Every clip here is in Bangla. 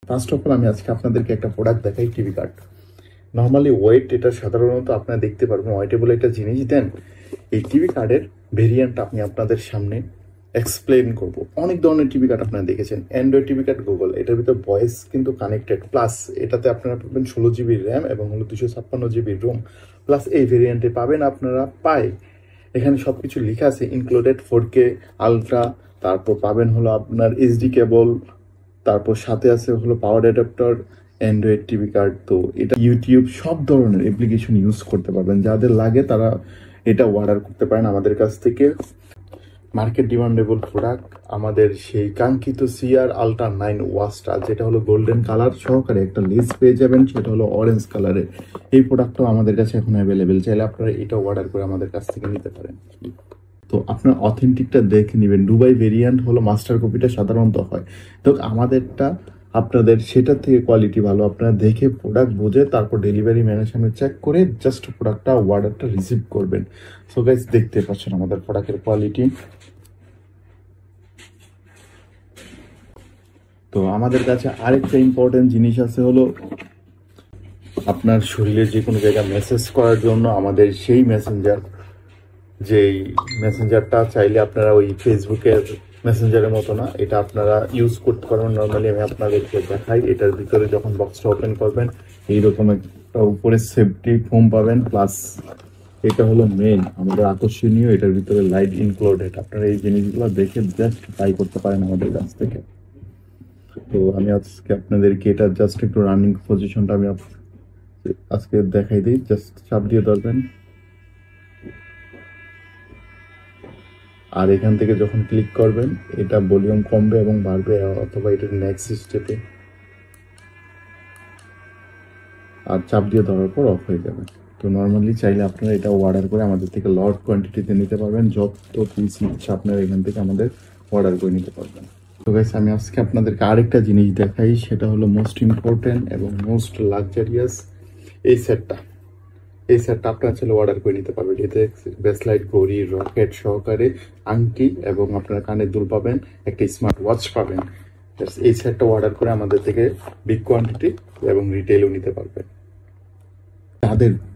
ফার্স্ট অফ অল আমি আজকে আপনাদেরকে একটা প্রোডাক্ট দেখাই, টিভি কার্ড। নর্মালি ওয়েট এটা সাধারণত আপনারা দেখতে পারবেন, ওয়েটেবল একটা জিনিস দেন। এই টিভি কার্ডের ভেরিয়েন্ট আমি আপনাদের সামনে এক্সপ্লেন করব। অনেক ধরনের টিভি কার্ড আপনারা দেখেছেন, অ্যান্ড্রয়েড টিভি কার্ড, গুগল, এটার ভিতর ভয়েস কিন্তু কানেক্টেড, প্লাস এটাতে আপনারা পাবেন 16 GB র্যাম এবং হলো 256 GB রোম, প্লাস এই ভেরিয়েন্টে পাবেন আপনারা এখানে সব কিছু লেখা আছে, ইনক্লুডেড 4K আলট্রা, তারপর পাবেন হলো আপনার এইচডি কেবল, তারপর সাথে আছে হলো power adapter, Android TV card. তো এটা ইউটিউব সব ধরনের অ্যাপ্লিকেশন ইউজ করতে পারবেন, যাদের লাগে তারা এটা অর্ডার করতে পারেন আমাদের কাছ থেকে। মার্কেট ডিমান্ডেবল প্রোডাক্ট আমাদের সেই কাঙ্ক্ষিত সিআর আলট্রা 9 ওয়াচটা, যেটা হলো গোল্ডেন কালার সহকারে একটা লেস পেয়ে যাবেন, সেটা হলো অরেঞ্জ কালারের। এই প্রোডাক্টটাও আমাদের কাছে এখন অ্যাভেলেবেল, চাইলে আপনারা এটা অর্ডার করে আমাদের কাছ থেকে নিতে পারেন। তো আপনার অথেন্টিকটা দেখে নেবেন। দুবাই ভেরিয়েন্ট হলো মাস্টার কপিটা সাধারণত হয়, তো আমাদেরটা আপনাদের সেটার থেকে কোয়ালিটি ভালো। আপনারা দেখে প্রোডাক্ট বুঝে তারপর ডেলিভারি ম্যানের সামনে চেক করে জাস্ট প্রোডাক্টটা অর্ডারটা রিসিভ করবেন। সো গাইস, দেখতে পাচ্ছেন আমাদের প্রোডাক্টের কোয়ালিটি। তো আমাদের কাছে আরেকটা ইম্পর্টেন্ট জিনিস আছে, হলো আপনার শরীরে যে কোনো জায়গায় মেসেজ করার জন্য আমাদের সেই মেসেঞ্জারটা চাইলে আপনারা ওই ফেসবুকের মেসেঞ্জারের মতো না, এটা আপনারা ইউজ করতে পারবেন। নর্মালি আমি আপনাদেরকে দেখাই, এটার ভিতরে যখন বক্সটা ওপেন করবেন এইরকম একটা উপরে সেফটি ফোম পাবেন, প্লাস এটা হলো মেন আমাদের আকর্ষণীয়, এটার ভিতরে লাইট ইনক্লুডেড। আপনারা এই জিনিসগুলো দেখে জাস্ট ট্রাই করতে পারেন আমাদের কাছ থেকে। তো আমি আজকে আপনাদেরকে এটা জাস্ট একটু রানিং পজিশনটা আমি আজকে দেখাই দিই। জাস্ট চাপ দিয়ে ধরবেন, আর এখান থেকে যখন ক্লিক করবেন এটা ভলিউম কমবে এবং বাড়বে, অথবা এটা নেক্সট স্টেপে, আর চাপ দিয়ে ধরার পর অফ হয়ে যাবে। তো নর্মালি চাইলে আপনারা এটা অর্ডার করে আমাদের থেকে লট কোয়ান্টিটিতে নিতে পারবেন, যত পিস ইচ্ছা আপনারা এখান থেকে আমাদের অর্ডার করে নিতে পারবেন। তো গাইস, আমি আজকে আপনাদেরকে আরেকটা জিনিস দেখাই, সেটা হলো মোস্ট ইম্পর্টেন্ট এবং মোস্ট লাক্সারিয়াস এই সেটটা আপনারা চাইলে অর্ডার করে নিতে পারবেন। এতে ব্রেসলাইট, ঘড়ি, রকেট সহকারে আংটি এবং আপনার কানের দুল পাবেন, একটা স্মার্ট ওয়াচ পাবেন। এই সেটটা অর্ডার করে আমাদের থেকে বিগ কোয়ান্টিটি এবং রিটেলও নিতে পারবেন।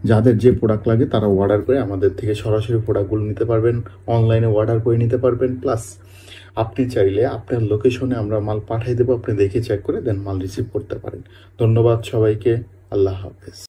যাদের যে প্রোডাক্ট লাগে তারা অর্ডার করে আমাদের থেকে সরাসরি প্রোডাক্টগুলো নিতে পারবেন, অনলাইনে অর্ডার করে নিতে পারবেন। প্লাস আপনি চাইলে আপনার লোকেশনে আমরা মাল পাঠিয়ে দেবো, আপনি দেখে চেক করে দেন মাল রিসিভ করতে পারেন। ধন্যবাদ সবাইকে, আল্লাহ হাফেজ।